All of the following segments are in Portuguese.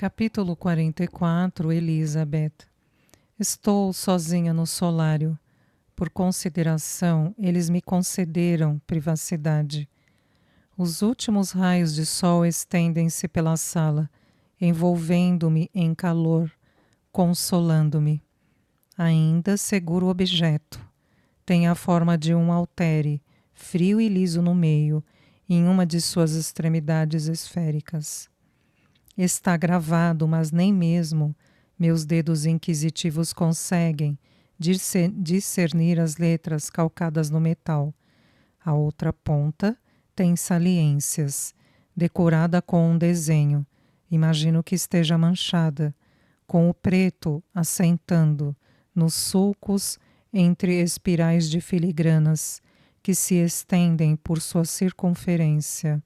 Capítulo 44. Elizabeth. Estou sozinha no solário. Por consideração, eles me concederam privacidade. Os últimos raios de sol estendem-se pela sala, envolvendo-me em calor, consolando-me. Ainda seguro o objeto. Tem a forma de um altere, frio e liso no meio, em uma de suas extremidades esféricas. Está gravado, mas nem mesmo meus dedos inquisitivos conseguem discernir as letras calcadas no metal. A outra ponta tem saliências, decorada com um desenho. Imagino que esteja manchada, com o preto assentando nos sulcos entre espirais de filigranas que se estendem por sua circunferência,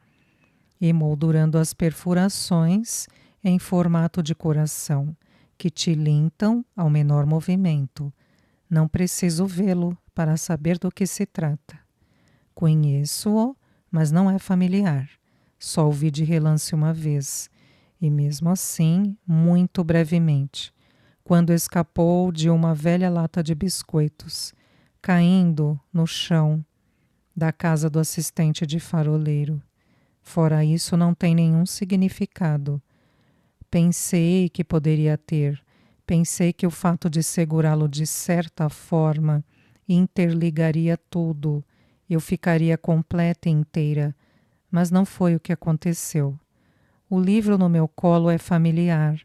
emoldurando as perfurações em formato de coração, que tilintam ao menor movimento. Não preciso vê-lo para saber do que se trata. Conheço-o, mas não é familiar. Só o vi de relance uma vez, e mesmo assim, muito brevemente, quando escapou de uma velha lata de biscoitos, caindo no chão da casa do assistente de faroleiro. Fora isso, não tem nenhum significado. Pensei que poderia ter. Pensei que o fato de segurá-lo de certa forma interligaria tudo. Eu ficaria completa e inteira. Mas não foi o que aconteceu. O livro no meu colo é familiar.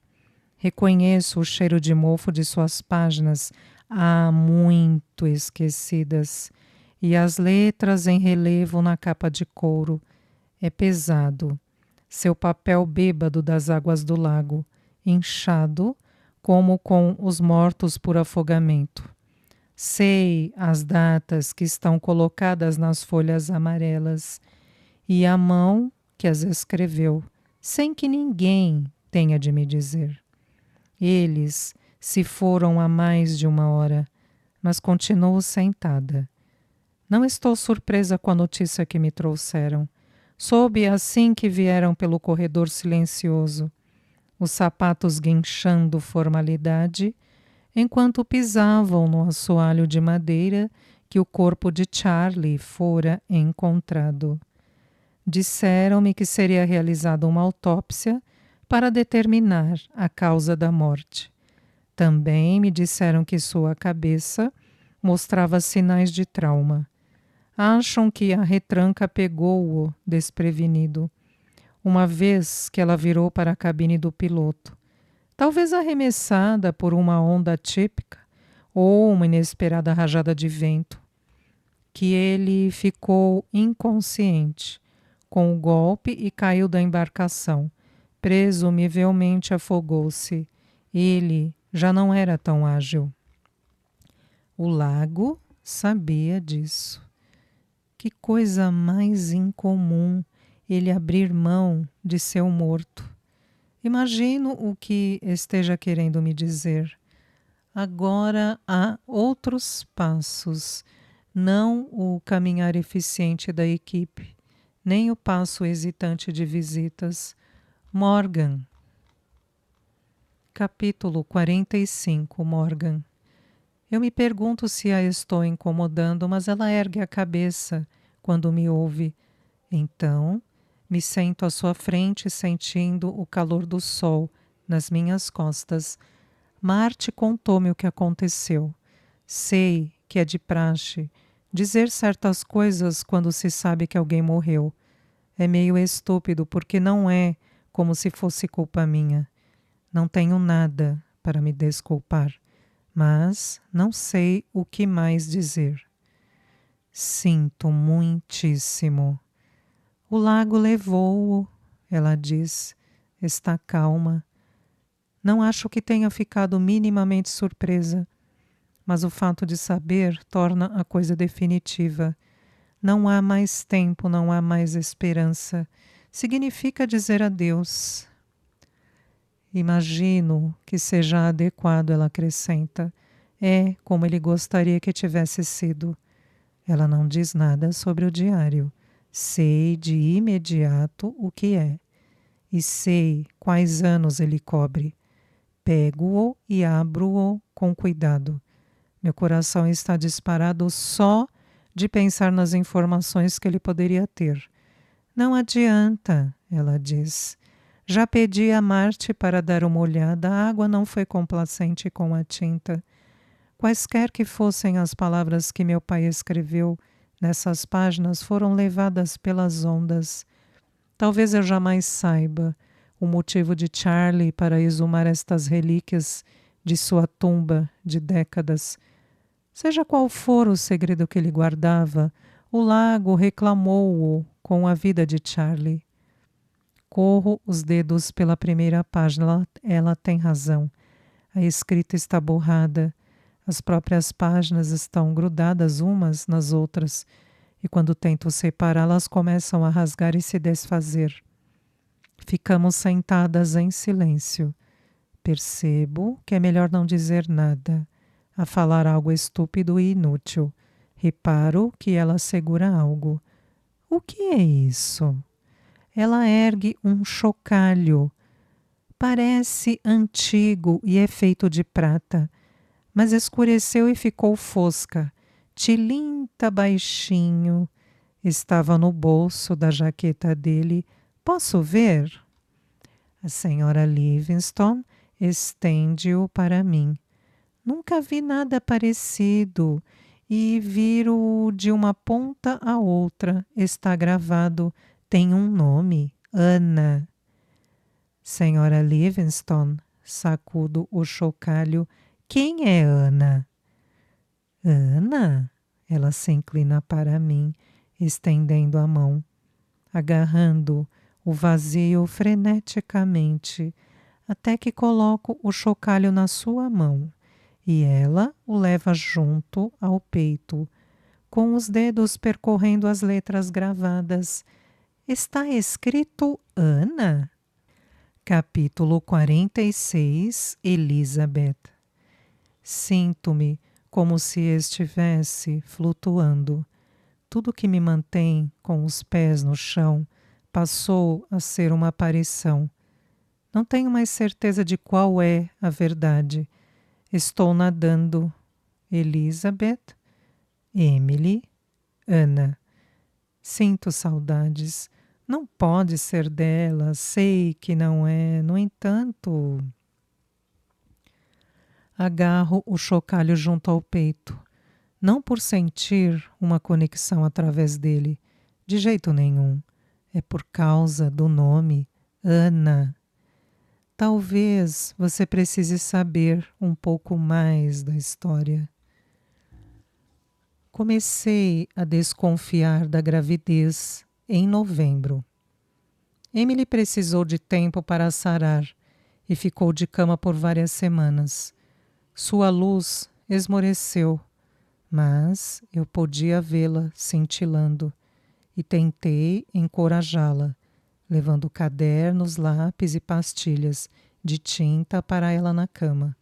Reconheço o cheiro de mofo de suas páginas há muito esquecidas. E as letras em relevo na capa de couro. É pesado, seu papel bêbado das águas do lago, inchado como com os mortos por afogamento. Sei as datas que estão colocadas nas folhas amarelas e a mão que as escreveu, sem que ninguém tenha de me dizer. Eles se foram há mais de uma hora, mas continuo sentada. Não estou surpresa com a notícia que me trouxeram. Soube assim que vieram pelo corredor silencioso, os sapatos guinchando formalidade, enquanto pisavam no assoalho de madeira que o corpo de Charlie fora encontrado. Disseram-me que seria realizada uma autópsia para determinar a causa da morte. Também me disseram que sua cabeça mostrava sinais de trauma. Acham que a retranca pegou-o desprevenido, uma vez que ela virou para a cabine do piloto, talvez arremessada por uma onda típica ou uma inesperada rajada de vento, que ele ficou inconsciente com o golpe e caiu da embarcação. Presumivelmente afogou-se. Ele já não era tão ágil. O lago sabia disso. Que coisa mais incomum ele abrir mão de seu morto. Imagino o que esteja querendo me dizer. Agora há outros passos, não o caminhar eficiente da equipe, nem o passo hesitante de visitas. Morgan. Capítulo 45. Morgan. Eu me pergunto se a estou incomodando, mas ela ergue a cabeça quando me ouve. Então, me sento à sua frente, sentindo o calor do sol nas minhas costas. Marte contou-me o que aconteceu. Sei que é de praxe dizer certas coisas quando se sabe que alguém morreu. É meio estúpido, porque não é como se fosse culpa minha. Não tenho nada para me desculpar. Mas não sei o que mais dizer. Sinto muitíssimo. O lago levou-o, ela diz. Está calma. Não acho que tenha ficado minimamente surpresa, mas o fato de saber torna a coisa definitiva. Não há mais tempo, não há mais esperança. Significa dizer adeus. Imagino que seja adequado, ela acrescenta. É como ele gostaria que tivesse sido. Ela não diz nada sobre o diário. Sei de imediato o que é. e sei quais anos ele cobre. Pego-o e abro-o com cuidado. Meu coração está disparado só de pensar nas informações que ele poderia ter. Não adianta, ela diz. Já pedi a Marte para dar uma olhada. A água não foi complacente com a tinta. Quaisquer que fossem as palavras que meu pai escreveu nessas páginas foram levadas pelas ondas. Talvez eu jamais saiba o motivo de Charlie para exumar estas relíquias de sua tumba de décadas. Seja qual for o segredo que ele guardava, o lago reclamou-o com a vida de Charlie. Corro os dedos pela primeira página. Ela tem razão. A escrita está borrada. As próprias páginas estão grudadas umas nas outras, e quando tento separá-las, começam a rasgar e se desfazer. Ficamos sentadas em silêncio. Percebo que é melhor não dizer nada, a falar algo estúpido e inútil. Reparo que ela segura algo. O que é isso? Ela ergue um chocalho. Parece antigo e é feito de prata, mas escureceu e ficou fosca. Tilinta baixinho. Estava no bolso da jaqueta dele. Posso ver? A senhora Livingstone estende-o para mim. Nunca vi nada parecido e viro de uma ponta à outra. Está gravado. Tem um nome. Ana. Senhora Livingstone, sacudo o chocalho. Quem é Ana? Ana? Ela se inclina para mim, estendendo a mão, agarrando o vazio freneticamente, até que coloco o chocalho na sua mão, e ela o leva junto ao peito, com os dedos percorrendo as letras gravadas. Está escrito Ana? Capítulo 46. Elizabeth. Sinto-me como se estivesse flutuando. Tudo que me mantém com os pés no chão passou a ser uma aparição. Não tenho mais certeza de qual é a verdade. Estou nadando. Elizabeth, Emily, Ana. Sinto saudades. Não pode ser dela, sei que não é. No entanto, agarro o chocalho junto ao peito. Não por sentir uma conexão através dele, de jeito nenhum. É por causa do nome, Ana. Talvez você precise saber um pouco mais da história. Comecei a desconfiar da gravidez em novembro. Emily precisou de tempo para sarar e ficou de cama por várias semanas. Sua luz esmoreceu, mas eu podia vê-la cintilando e tentei encorajá-la, levando cadernos, lápis e pastilhas de tinta para ela na cama.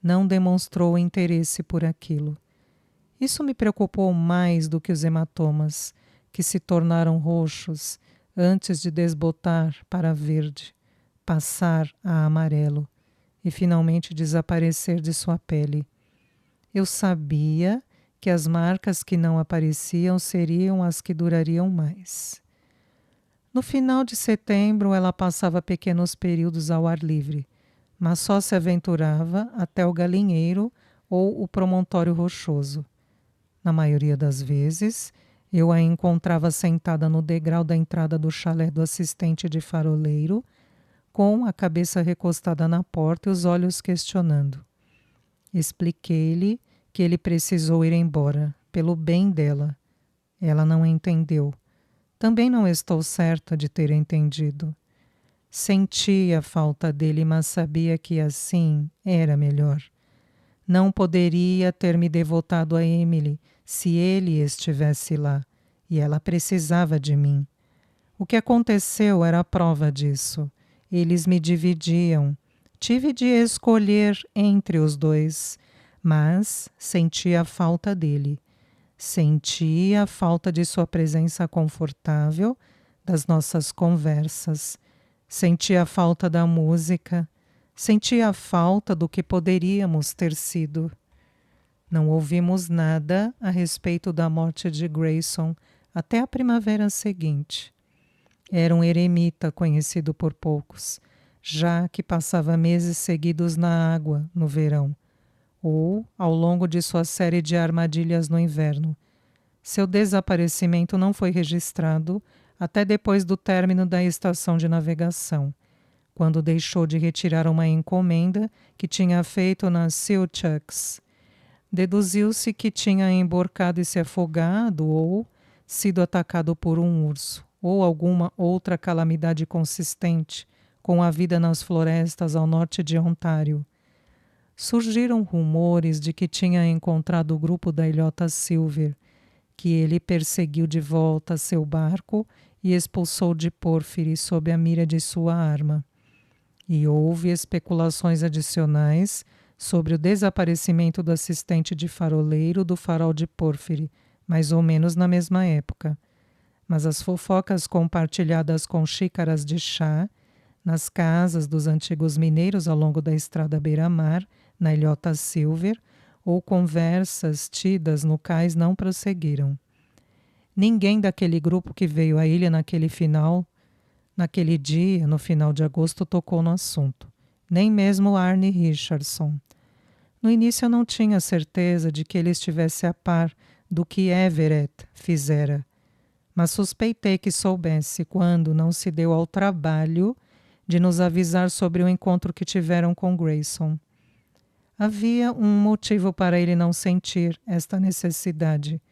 Não demonstrou interesse por aquilo. Isso me preocupou mais do que os hematomas, que se tornaram roxos antes de desbotar para verde, passar a amarelo e finalmente desaparecer de sua pele. Eu sabia que as marcas que não apareciam seriam as que durariam mais. No final de setembro, ela passava pequenos períodos ao ar livre, mas só se aventurava até o galinheiro ou o promontório rochoso. Na maioria das vezes, eu a encontrava sentada no degrau da entrada do chalé do assistente de faroleiro, com a cabeça recostada na porta e os olhos questionando. Expliquei-lhe que ele precisou ir embora, pelo bem dela. Ela não entendeu. Também não estou certa de ter entendido. Sentia a falta dele, mas sabia que assim era melhor. Não poderia ter me devotado a Emily se ele estivesse lá, e ela precisava de mim. O que aconteceu era a prova disso. Eles me dividiam. Tive de escolher entre os dois, mas sentia a falta dele. Sentia a falta de sua presença confortável, das nossas conversas. Sentia a falta da música, sentia a falta do que poderíamos ter sido. Não ouvimos nada a respeito da morte de Grayson até a primavera seguinte. Era um eremita conhecido por poucos, já que passava meses seguidos na água no verão, ou ao longo de sua série de armadilhas no inverno. Seu desaparecimento não foi registrado até depois do término da estação de navegação, quando deixou de retirar uma encomenda que tinha feito nas Silchucks. Deduziu-se que tinha emborcado e se afogado ou sido atacado por um urso, ou alguma outra calamidade consistente com a vida nas florestas ao norte de Ontário. Surgiram rumores de que tinha encontrado o grupo da ilhota Silver, que ele perseguiu de volta a seu barco e expulsou de Porphyry sob a mira de sua arma. E houve especulações adicionais sobre o desaparecimento do assistente de faroleiro do farol de Porphyry, mais ou menos na mesma época. Mas as fofocas compartilhadas com xícaras de chá, nas casas dos antigos mineiros ao longo da estrada beira-mar, na ilhota Silver, ou conversas tidas no cais não prosseguiram. Ninguém daquele grupo que veio à ilha naquele dia, no final de agosto, tocou no assunto. Nem mesmo Arne Richardson. No início eu não tinha certeza de que ele estivesse a par do que Everett fizera, mas suspeitei que soubesse quando não se deu ao trabalho de nos avisar sobre o encontro que tiveram com Grayson. Havia um motivo para ele não sentir esta necessidade.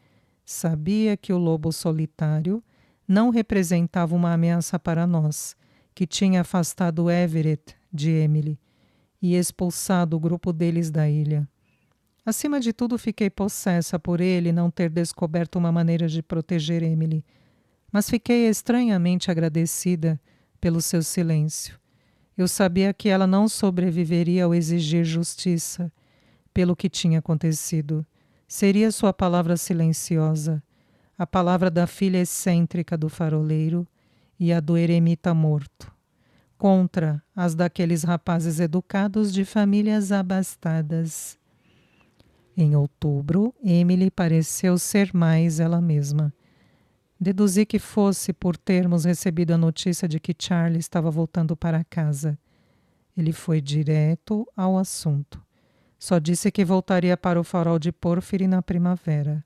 Sabia que o lobo solitário não representava uma ameaça para nós, que tinha afastado Everett de Emily e expulsado o grupo deles da ilha. Acima de tudo, fiquei possessa por ele não ter descoberto uma maneira de proteger Emily, mas fiquei estranhamente agradecida pelo seu silêncio. Eu sabia que ela não sobreviveria ao exigir justiça pelo que tinha acontecido. Seria sua palavra silenciosa, a palavra da filha excêntrica do faroleiro e a do eremita morto, contra as daqueles rapazes educados de famílias abastadas. Em outubro, Emily pareceu ser mais ela mesma. Deduzi que fosse por termos recebido a notícia de que Charlie estava voltando para casa. Ele foi direto ao assunto. Só disse que voltaria para o farol de Porphyry na primavera.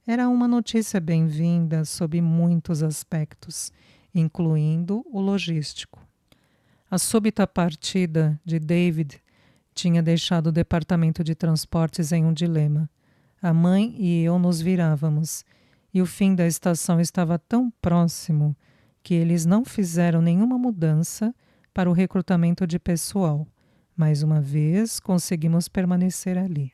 Era uma notícia bem-vinda sob muitos aspectos, incluindo o logístico. A súbita partida de David tinha deixado o departamento de transportes em um dilema. A mãe e eu nos virávamos, e o fim da estação estava tão próximo que eles não fizeram nenhuma mudança para o recrutamento de pessoal. Mais uma vez, conseguimos permanecer ali.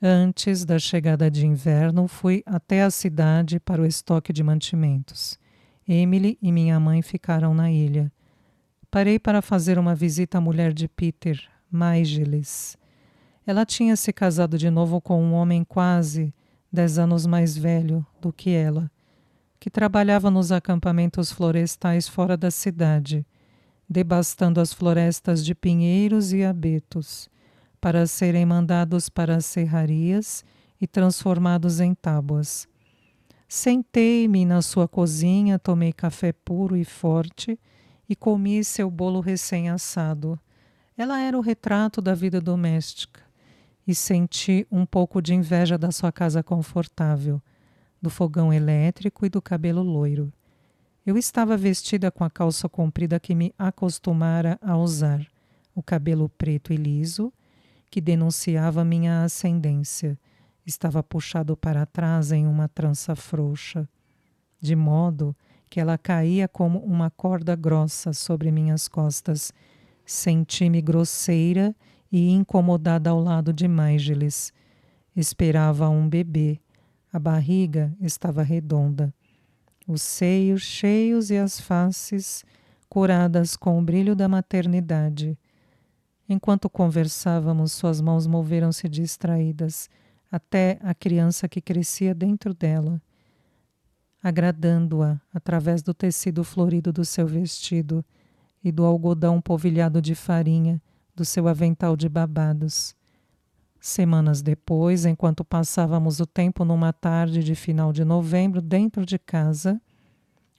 Antes da chegada de inverno, fui até a cidade para o estoque de mantimentos. Emily e minha mãe ficaram na ilha. Parei para fazer uma visita à mulher de Peter, Maigeles. Ela tinha se casado de novo com um homem quase 10 anos mais velho do que ela, que trabalhava nos acampamentos florestais fora da cidade, devastando as florestas de pinheiros e abetos, para serem mandados para as serrarias e transformados em tábuas. Sentei-me na sua cozinha, tomei café puro e forte e comi seu bolo recém-assado. Ela era o retrato da vida doméstica e senti um pouco de inveja da sua casa confortável, do fogão elétrico e do cabelo loiro. Eu estava vestida com a calça comprida que me acostumara a usar, o cabelo preto e liso, que denunciava minha ascendência. Estava puxado para trás em uma trança frouxa, de modo que ela caía como uma corda grossa sobre minhas costas. Senti-me grosseira e incomodada ao lado de Maigeles. Esperava um bebê. A barriga estava redonda, os seios cheios e as faces curadas com o brilho da maternidade. Enquanto conversávamos, suas mãos moveram-se distraídas até a criança que crescia dentro dela. agradando-a através do tecido florido do seu vestido e do algodão polvilhado de farinha do seu avental de babados. Semanas depois, enquanto passávamos o tempo numa tarde de final de novembro dentro de casa,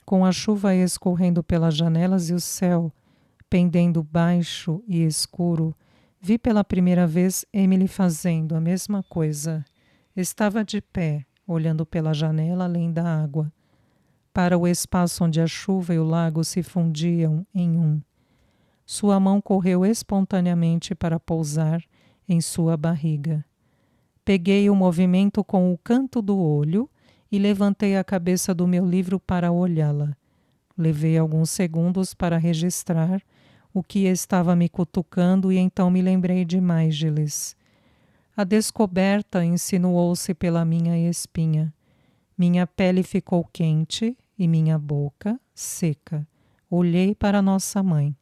com a chuva escorrendo pelas janelas e o céu pendendo baixo e escuro, vi pela primeira vez Emily fazendo a mesma coisa. Estava de pé, olhando pela janela além da água, para o espaço onde a chuva e o lago se fundiam em um. Sua mão correu espontaneamente para pousar em sua barriga. Peguei o movimento com o canto do olho e levantei a cabeça do meu livro para olhá-la. Levei alguns segundos para registrar o que estava me cutucando e então me lembrei de Maígeles. A descoberta insinuou-se pela minha espinha. Minha pele ficou quente e minha boca seca. Olhei para nossa mãe.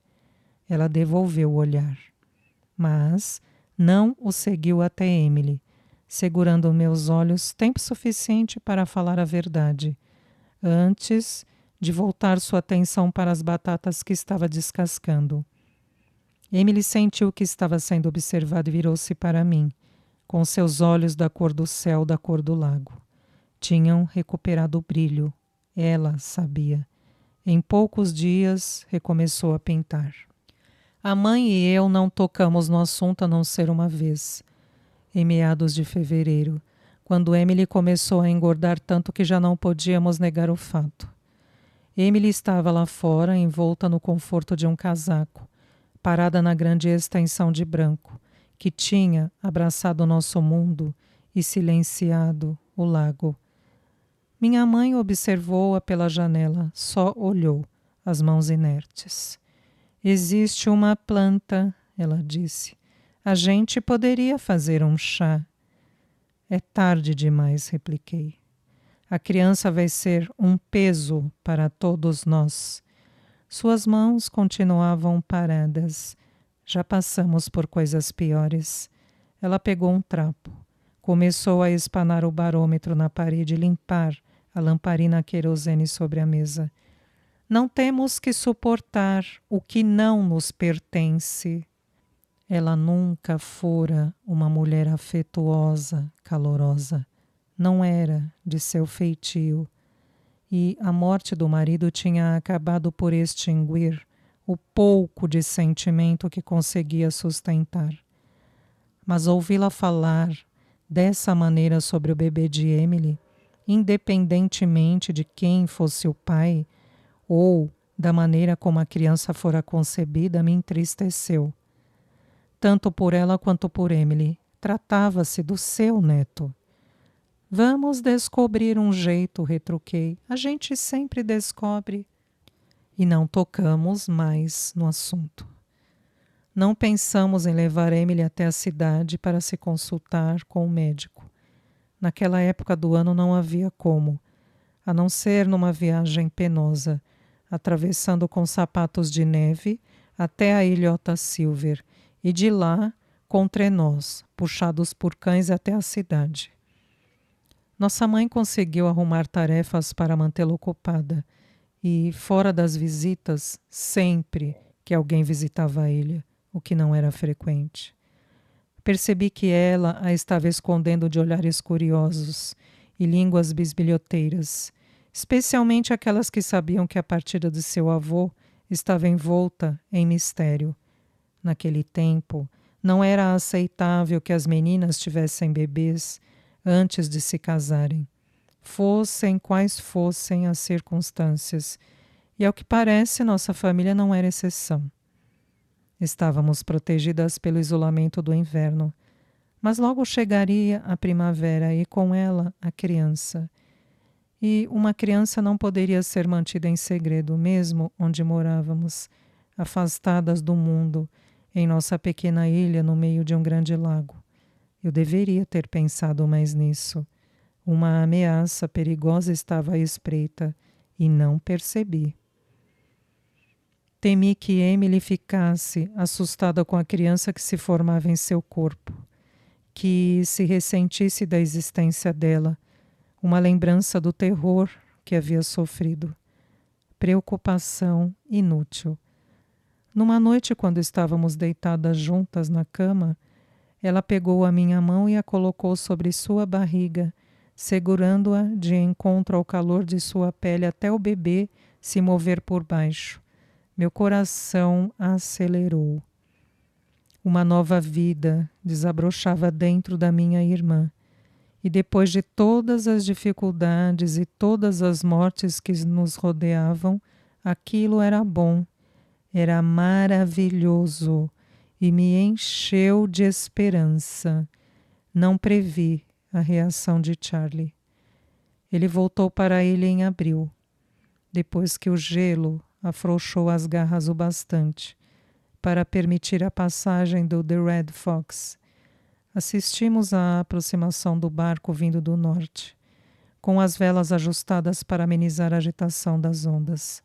Ela devolveu o olhar, mas não o seguiu até Emily, segurando meus olhos tempo suficiente para falar a verdade, antes de voltar sua atenção para as batatas que estava descascando. Emily sentiu que estava sendo observado e virou-se para mim, com seus olhos da cor do céu, da cor do lago. Tinham recuperado o brilho. Ela sabia. Em poucos dias, recomeçou a pintar. A mãe e eu não tocamos no assunto a não ser uma vez, em meados de fevereiro, quando Emily começou a engordar tanto que já não podíamos negar o fato. Emily estava lá fora, envolta no conforto de um casaco, parada na grande extensão de branco, que tinha abraçado o nosso mundo e silenciado o lago. Minha mãe observou-a pela janela, só olhou, as mãos inertes. Existe uma planta, ela disse. A gente poderia fazer um chá. É tarde demais, repliquei. A criança vai ser um peso para todos nós. Suas mãos continuavam paradas. Já passamos por coisas piores. Ela pegou um trapo. Começou a espanar o barômetro na parede e limpar a lamparina querosene sobre a mesa. Não temos que suportar o que não nos pertence. Ela nunca fora uma mulher afetuosa, calorosa. Não era de seu feitio. E a morte do marido tinha acabado por extinguir o pouco de sentimento que conseguia sustentar. Mas ouvi-la falar dessa maneira sobre o bebê de Emily, independentemente de quem fosse o pai ou da maneira como a criança fora concebida, me entristeceu. Tanto por ela quanto por Emily. Tratava-se do seu neto. Vamos descobrir um jeito, retruquei. A gente sempre descobre. E não tocamos mais no assunto. Não pensamos em levar Emily até a cidade para se consultar com o médico. Naquela época do ano não havia como, a não ser numa viagem penosa, atravessando com sapatos de neve até a ilhota Silver e de lá com trenós, puxados por cães até a cidade. Nossa mãe conseguiu arrumar tarefas para mantê-la ocupada e, fora das visitas, sempre que alguém visitava a ilha, o que não era frequente. Percebi que ela a estava escondendo de olhares curiosos e línguas bisbilhoteiras, especialmente aquelas que sabiam que a partida de seu avô estava envolta em mistério. Naquele tempo, não era aceitável que as meninas tivessem bebês antes de se casarem, fossem quais fossem as circunstâncias, e ao que parece nossa família não era exceção. Estávamos protegidas pelo isolamento do inverno, mas logo chegaria a primavera e com ela a criança. E uma criança não poderia ser mantida em segredo, mesmo onde morávamos, afastadas do mundo, em nossa pequena ilha no meio de um grande lago. Eu deveria ter pensado mais nisso. Uma ameaça perigosa estava à espreita e não percebi. Temi que Emily ficasse assustada com a criança que se formava em seu corpo, que se ressentisse da existência dela, uma lembrança do terror que havia sofrido. Preocupação inútil. Numa noite, quando estávamos deitadas juntas na cama, ela pegou a minha mão e a colocou sobre sua barriga, segurando-a de encontro ao calor de sua pele até o bebê se mover por baixo. Meu coração acelerou. Uma nova vida desabrochava dentro da minha irmã. E depois de todas as dificuldades e todas as mortes que nos rodeavam, aquilo era bom, era maravilhoso e me encheu de esperança. Não previ a reação de Charlie. Ele voltou para ele em abril, depois que o gelo afrouxou as garras o bastante para permitir a passagem do The Red Fox. Assistimos à aproximação do barco vindo do norte, com as velas ajustadas para amenizar a agitação das ondas.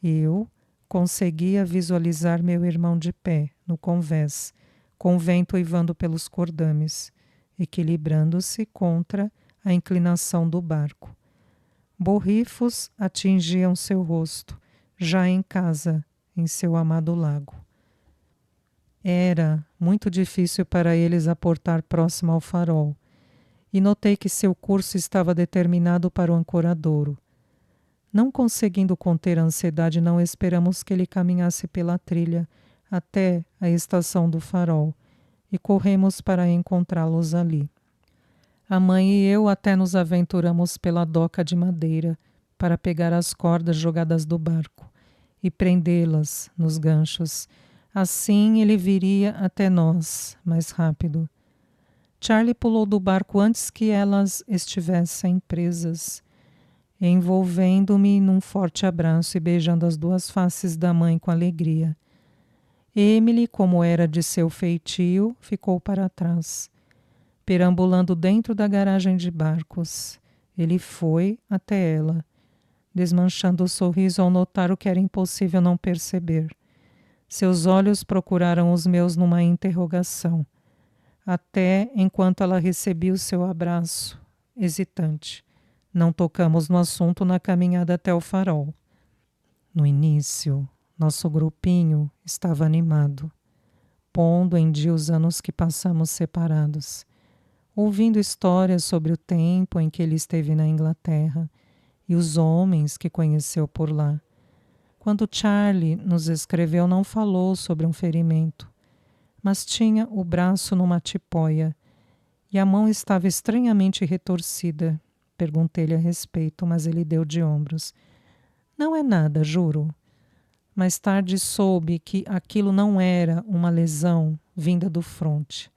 Eu conseguia visualizar meu irmão de pé, no convés, com o vento uivando pelos cordames, equilibrando-se contra a inclinação do barco. Borrifos atingiam seu rosto, já em casa, em seu amado lago. Era muito difícil para eles aportar próximo ao farol, e notei que seu curso estava determinado para o ancoradouro. Não conseguindo conter a ansiedade, não esperamos que ele caminhasse pela trilha até a estação do farol, e corremos para encontrá-los ali. A mãe e eu até nos aventuramos pela doca de madeira para pegar as cordas jogadas do barco e prendê-las nos ganchos. Assim ele viria até nós, mais rápido. Charlie pulou do barco antes que elas estivessem presas, envolvendo-me num forte abraço e beijando as duas faces da mãe com alegria. Emily, como era de seu feitio, ficou para trás, perambulando dentro da garagem de barcos. Ele foi até ela, desmanchando o sorriso ao notar o que era impossível não perceber. Seus olhos procuraram os meus numa interrogação, até enquanto ela recebia o seu abraço, hesitante. Não tocamos no assunto na caminhada até o farol. No início, nosso grupinho estava animado, pondo em dia os anos que passamos separados, ouvindo histórias sobre o tempo em que ele esteve na Inglaterra e os homens que conheceu por lá. Quando Charlie nos escreveu, não falou sobre um ferimento, mas tinha o braço numa tipóia e a mão estava estranhamente retorcida. Perguntei-lhe a respeito, mas ele deu de ombros. Não é nada, juro. Mais tarde soube que aquilo não era uma lesão vinda do fronte.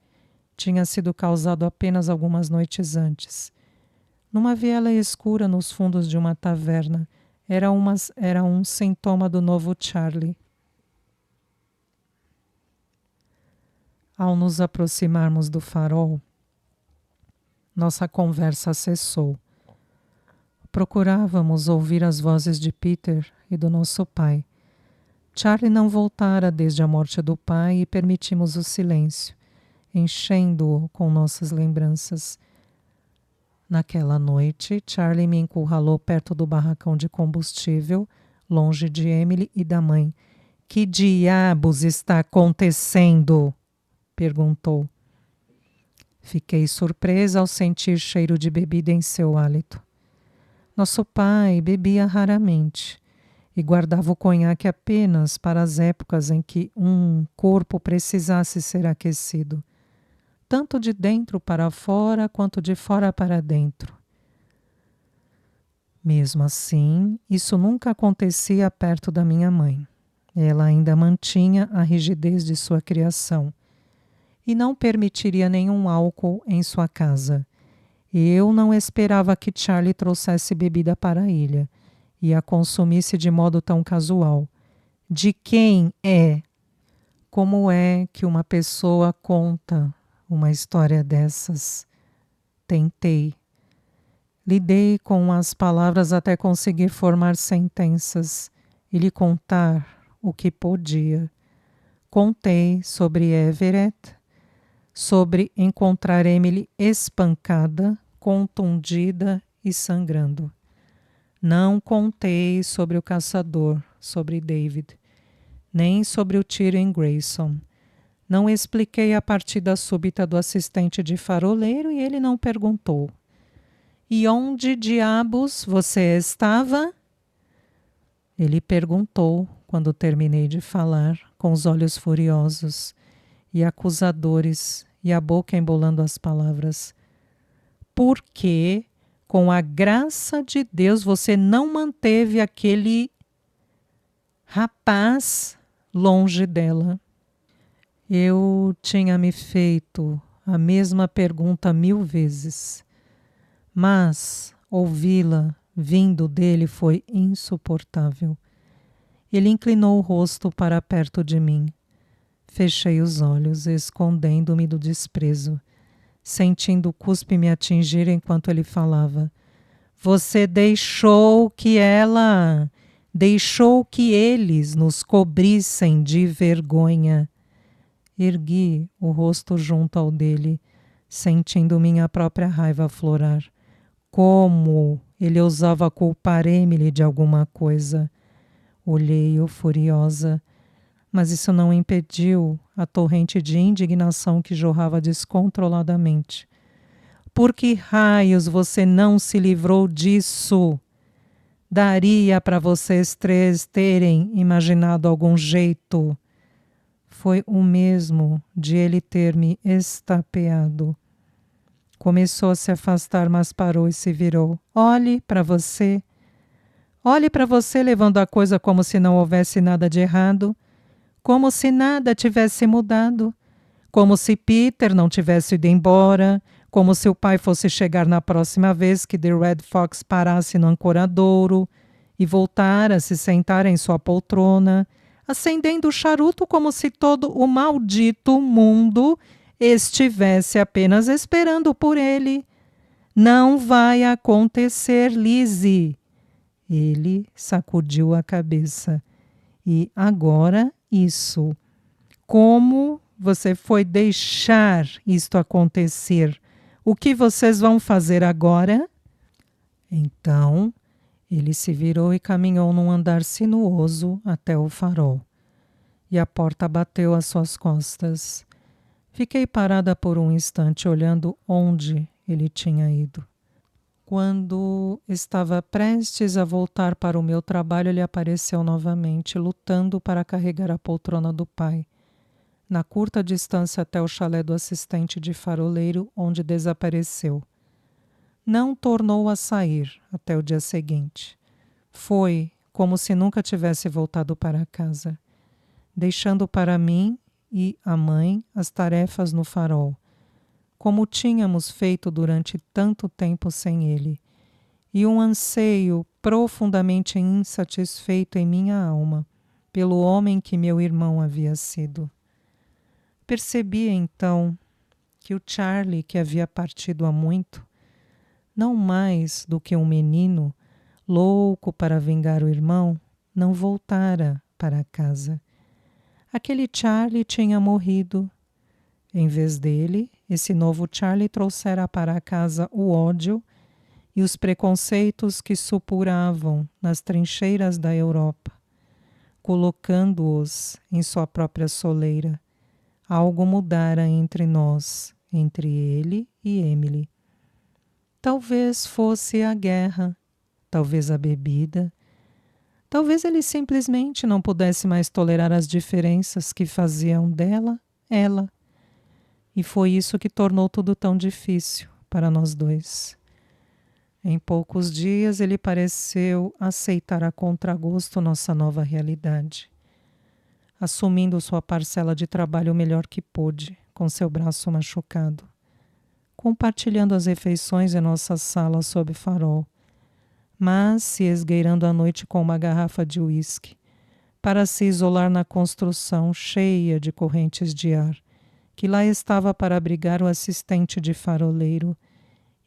Tinha sido causado apenas algumas noites antes. Numa viela escura nos fundos de uma taverna, era um sintoma do novo Charlie. Ao nos aproximarmos do farol, nossa conversa cessou. Procurávamos ouvir as vozes de Peter e do nosso pai. Charlie não voltara desde a morte do pai e permitimos o silêncio, enchendo-o com nossas lembranças. Naquela noite, Charlie me encurralou perto do barracão de combustível, longe de Emily e da mãe. — Que diabos está acontecendo? Perguntou. Fiquei surpresa ao sentir cheiro de bebida em seu hálito. Nosso pai bebia raramente e guardava o conhaque apenas para as épocas em que um corpo precisasse ser aquecido, tanto de dentro para fora quanto de fora para dentro. Mesmo assim, isso nunca acontecia perto da minha mãe. Ela ainda mantinha a rigidez de sua criação e não permitiria nenhum álcool em sua casa. Eu não esperava que Charlie trouxesse bebida para a ilha e a consumisse de modo tão casual. De quem é? Como é que uma pessoa conta uma história dessas? Tentei. Lidei com as palavras até conseguir formar sentenças e lhe contar o que podia. Contei sobre Everett, sobre encontrar Emily espancada, contundida e sangrando. Não contei sobre o caçador, sobre David, nem sobre o tiro em Grayson. Não expliquei a partida súbita do assistente de faroleiro e ele não perguntou. E onde diabos você estava? Ele perguntou quando terminei de falar, com os olhos furiosos e acusadores e a boca embolando as palavras. Por que, com a graça de Deus, você não manteve aquele rapaz longe dela? Eu tinha me feito a mesma pergunta 1000 vezes, mas ouvi-la vindo dele foi insuportável. Ele inclinou o rosto para perto de mim. Fechei os olhos, escondendo-me do desprezo, sentindo o cuspe me atingir enquanto ele falava. Você deixou que eles nos cobrissem de vergonha. Ergui o rosto junto ao dele, sentindo minha própria raiva aflorar. Como ele ousava culpar Emily de alguma coisa? Olhei-o furiosa, mas isso não impediu a torrente de indignação que jorrava descontroladamente. Por que raios você não se livrou disso? Daria para vocês três terem imaginado algum jeito. Foi o mesmo de ele ter me estapeado. Começou a se afastar, mas parou e se virou. Olhe para você, levando a coisa como se não houvesse nada de errado, como se nada tivesse mudado, como se Peter não tivesse ido embora, como se o pai fosse chegar na próxima vez que The Red Fox parasse no ancoradouro e voltar a se sentar em sua poltrona, acendendo o charuto como se todo o maldito mundo estivesse apenas esperando por ele. Não vai acontecer, Lizzie. Ele sacudiu a cabeça. E agora isso. Como você foi deixar isto acontecer? O que vocês vão fazer agora? Então, ele se virou e caminhou num andar sinuoso até o farol. E a porta bateu às suas costas. Fiquei parada por um instante olhando onde ele tinha ido. Quando estava prestes a voltar para o meu trabalho, ele apareceu novamente, lutando para carregar a poltrona do pai, na curta distância até o chalé do assistente de faroleiro, onde desapareceu. Não tornou a sair até o dia seguinte. Foi como se nunca tivesse voltado para casa, deixando para mim e a mãe as tarefas no farol, como tínhamos feito durante tanto tempo sem ele, e um anseio profundamente insatisfeito em minha alma pelo homem que meu irmão havia sido. Percebi então que o Charlie, que havia partido há muito, não mais do que um menino louco para vingar o irmão, não voltara para casa. Aquele Charlie tinha morrido. Em vez dele, esse novo Charlie trouxera para casa o ódio e os preconceitos que supuravam nas trincheiras da Europa, colocando-os em sua própria soleira. Algo mudara entre nós, entre ele e Emily. Talvez fosse a guerra, talvez a bebida, talvez ele simplesmente não pudesse mais tolerar as diferenças que faziam dela, ela. E foi isso que tornou tudo tão difícil para nós dois. Em poucos dias ele pareceu aceitar a contragosto nossa nova realidade, assumindo sua parcela de trabalho o melhor que pôde, com seu braço machucado, compartilhando as refeições em nossa sala sob farol, mas se esgueirando à noite com uma garrafa de uísque, para se isolar na construção cheia de correntes de ar, que lá estava para abrigar o assistente de faroleiro,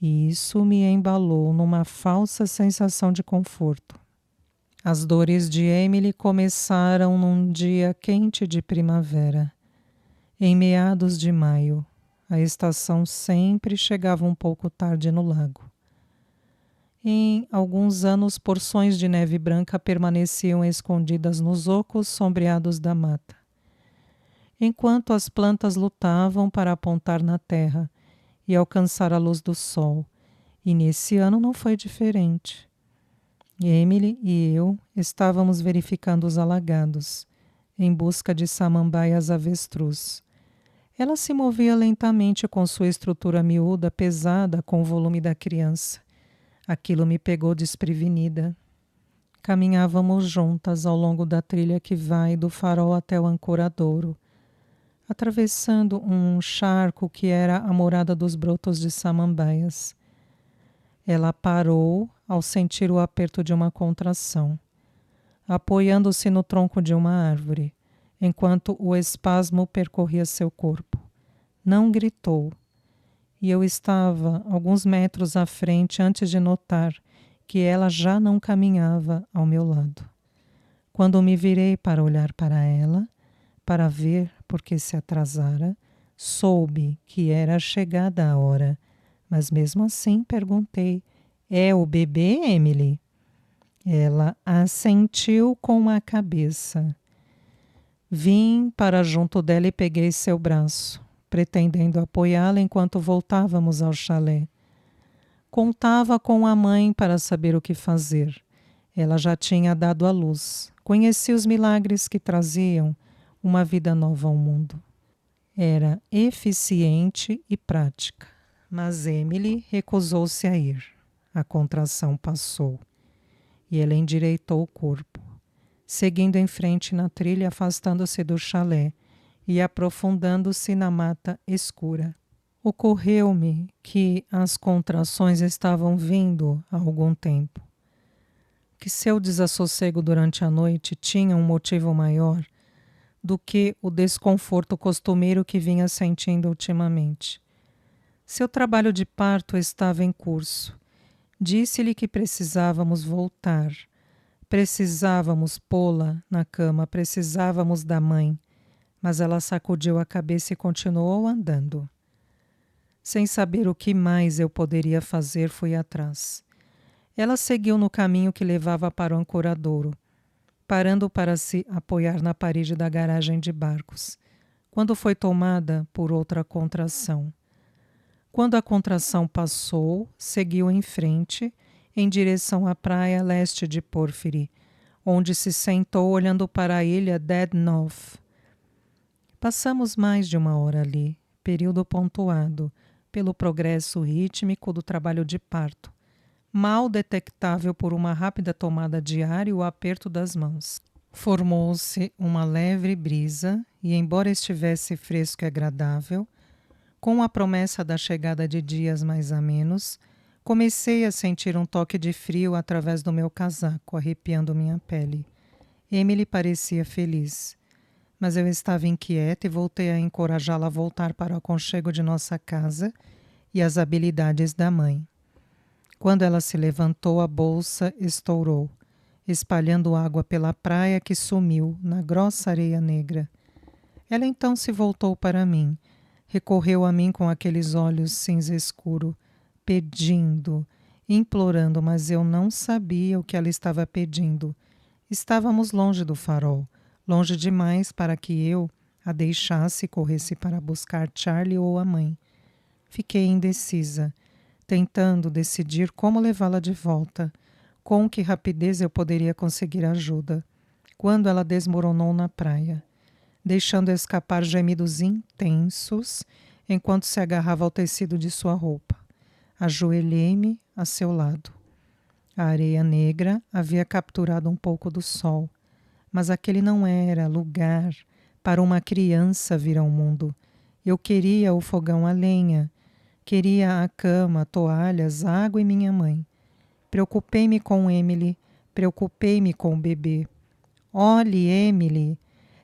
e isso me embalou numa falsa sensação de conforto. As dores de Emily começaram num dia quente de primavera. Em meados de maio, a estação sempre chegava um pouco tarde no lago. Em alguns anos, porções de neve branca permaneciam escondidas nos ocos sombreados da mata, enquanto as plantas lutavam para apontar na terra e alcançar a luz do sol. E nesse ano não foi diferente. Emily e eu estávamos verificando os alagados, em busca de samambaias avestruz. Ela se movia lentamente com sua estrutura miúda, pesada com o volume da criança. Aquilo me pegou desprevenida. Caminhávamos juntas ao longo da trilha que vai do farol até o ancoradouro, atravessando um charco que era a morada dos brotos de samambaias. Ela parou ao sentir o aperto de uma contração, apoiando-se no tronco de uma árvore, enquanto o espasmo percorria seu corpo. Não gritou, e eu estava alguns metros à frente antes de notar que ela já não caminhava ao meu lado. Quando me virei para olhar para ela, para ver por que se atrasara, soube que era chegada a hora, mas mesmo assim perguntei: "É o bebê, Emily?" Ela assentiu com a cabeça. Vim para junto dela e peguei seu braço, pretendendo apoiá-la enquanto voltávamos ao chalé. Contava com a mãe para saber o que fazer. Ela já tinha dado à luz. Conhecia os milagres que traziam uma vida nova ao mundo. Era eficiente e prática, mas Emily recusou-se a ir. A contração passou e ela endireitou o corpo, seguindo em frente na trilha, afastando-se do chalé e aprofundando-se na mata escura. Ocorreu-me que as contrações estavam vindo há algum tempo, que seu desassossego durante a noite tinha um motivo maior do que o desconforto costumeiro que vinha sentindo ultimamente. Seu trabalho de parto estava em curso. Disse-lhe que precisávamos voltar. Precisávamos pô-la na cama, precisávamos da mãe. Mas ela sacudiu a cabeça e continuou andando. Sem saber o que mais eu poderia fazer, fui atrás. Ela seguiu no caminho que levava para o ancoradouro, parando para se apoiar na parede da garagem de barcos, quando foi tomada por outra contração. Quando a contração passou, seguiu em frente, em direção à praia leste de Porphyry, onde se sentou olhando para a ilha Deadknot. Passamos mais de uma hora ali, período pontuado pelo progresso rítmico do trabalho de parto, mal detectável por uma rápida tomada de ar e o aperto das mãos. Formou-se uma leve brisa e, embora estivesse fresco e agradável, com a promessa da chegada de dias mais amenos, comecei a sentir um toque de frio através do meu casaco, arrepiando minha pele. Emily parecia feliz, mas eu estava inquieta e voltei a encorajá-la a voltar para o aconchego de nossa casa e as habilidades da mãe. Quando ela se levantou, a bolsa estourou, espalhando água pela praia que sumiu na grossa areia negra. Ela então se voltou para mim, recorreu a mim com aqueles olhos cinza escuro, pedindo, implorando, mas eu não sabia o que ela estava pedindo. Estávamos longe do farol, longe demais para que eu a deixasse e corresse para buscar Charlie ou a mãe. Fiquei indecisa, tentando decidir como levá-la de volta, com que rapidez eu poderia conseguir ajuda, quando ela desmoronou na praia, deixando escapar gemidos intensos enquanto se agarrava ao tecido de sua roupa. Ajoelhei-me a seu lado. A areia negra havia capturado um pouco do sol, mas aquele não era lugar para uma criança vir ao mundo. Eu queria o fogão a lenha, queria a cama, toalhas, água e minha mãe. Preocupei-me com Emily, preocupei-me com o bebê. Olhe, Emily,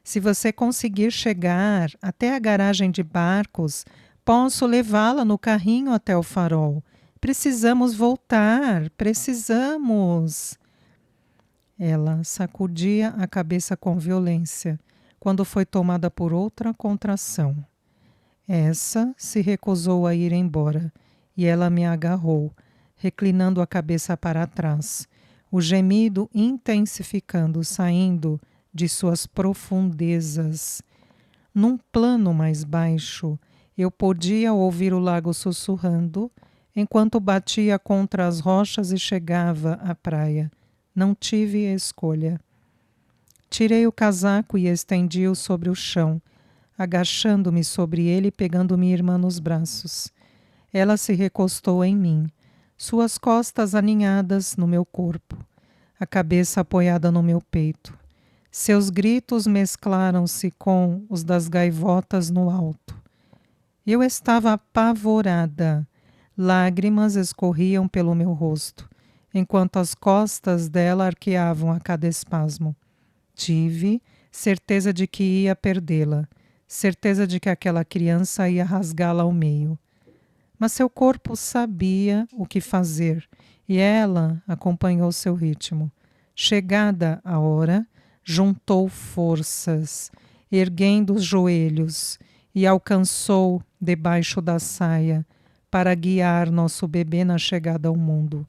se você conseguir chegar até a garagem de barcos, posso levá-la no carrinho até o farol. Precisamos voltar, precisamos. Ela sacudia a cabeça com violência, quando foi tomada por outra contração. Essa se recusou a ir embora, e ela me agarrou, reclinando a cabeça para trás, o gemido intensificando, saindo de suas profundezas. Num plano mais baixo, eu podia ouvir o lago sussurrando, enquanto batia contra as rochas e chegava à praia. Não tive escolha. Tirei o casaco e estendi-o sobre o chão, agachando-me sobre ele e pegando minha irmã nos braços. Ela se recostou em mim, suas costas aninhadas no meu corpo, a cabeça apoiada no meu peito. Seus gritos mesclaram-se com os das gaivotas no alto. Eu estava apavorada. Lágrimas escorriam pelo meu rosto, enquanto as costas dela arqueavam a cada espasmo. Tive certeza de que ia perdê-la, certeza de que aquela criança ia rasgá-la ao meio. Mas seu corpo sabia o que fazer e ela acompanhou seu ritmo. Chegada a hora, juntou forças, erguendo os joelhos, e alcançou debaixo da saia para guiar nosso bebê na chegada ao mundo,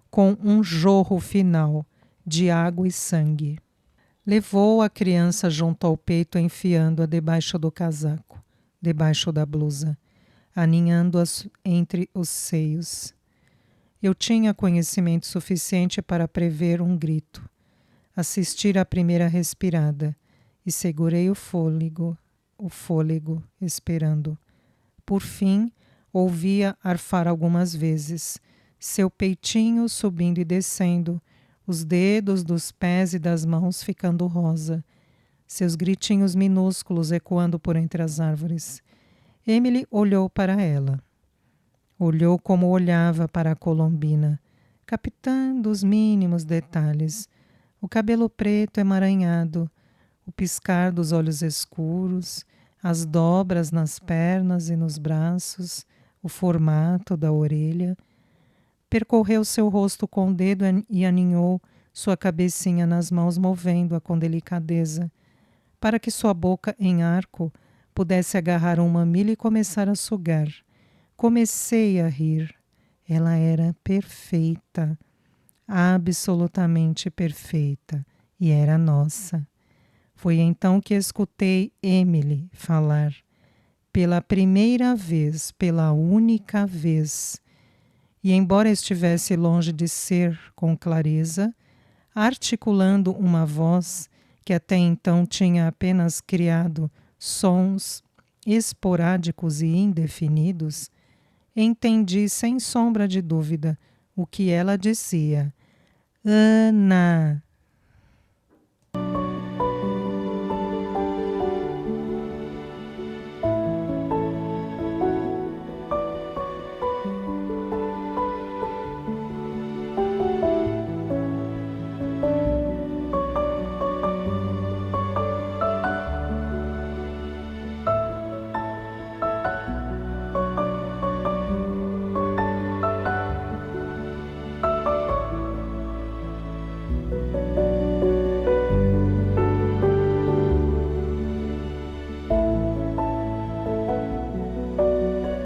com um jorro final de água e sangue. Levou a criança junto ao peito, enfiando-a debaixo do casaco, debaixo da blusa, aninhando-a entre os seios. Eu tinha conhecimento suficiente para prever um grito, assistir à primeira respirada, e segurei o fôlego, esperando. Por fim, ouvia arfar algumas vezes, seu peitinho subindo e descendo, os dedos dos pés e das mãos ficando rosa, seus gritinhos minúsculos ecoando por entre as árvores. Emily olhou para ela. Olhou como olhava para a Colombina, captando os mínimos detalhes. O cabelo preto emaranhado, o piscar dos olhos escuros, as dobras nas pernas e nos braços, o formato da orelha. Percorreu seu rosto com o dedo e aninhou sua cabecinha nas mãos, movendo-a com delicadeza, para que sua boca em arco pudesse agarrar um mamilo e começar a sugar. Comecei a rir. Ela era perfeita, absolutamente perfeita, e era nossa. Foi então que escutei Emily falar. Pela primeira vez, pela única vez. E embora estivesse longe de ser com clareza, articulando uma voz que até então tinha apenas criado sons esporádicos e indefinidos, entendi sem sombra de dúvida o que ela dizia. Ana!